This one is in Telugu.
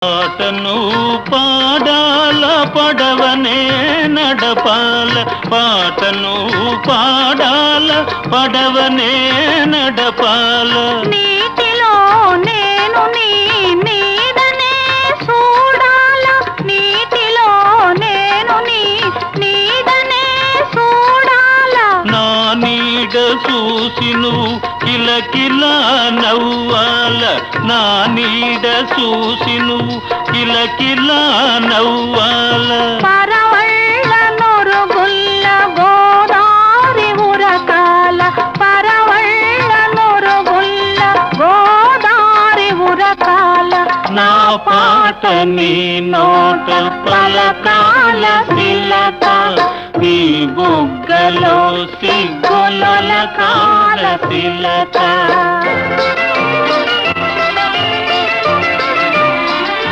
పాటను పాడాల పడవనే నడపాల, పాటను పాడాల పడవనే నడపాల. నీటిలో నేను నీ నీడనే చూడాల, నీటిలో నేను నీ నీడనే చూడాల. నా నీడ చూసి నువ్వు కిలకిలా నవ్వాల, నా నీడ చూసి నువ్వు కిలకిలా నవ్వాల. పరవళ్ళ నొరుగుల్ల గోదారి ఉరకాల, పరవళ్ళ నొరుగుల్ల గోదారి ఉరకాల. నా పాట నీ నోట పలకాల తిలక, నీ బుగ్గలో సిగ్గులొలకాల తిలక.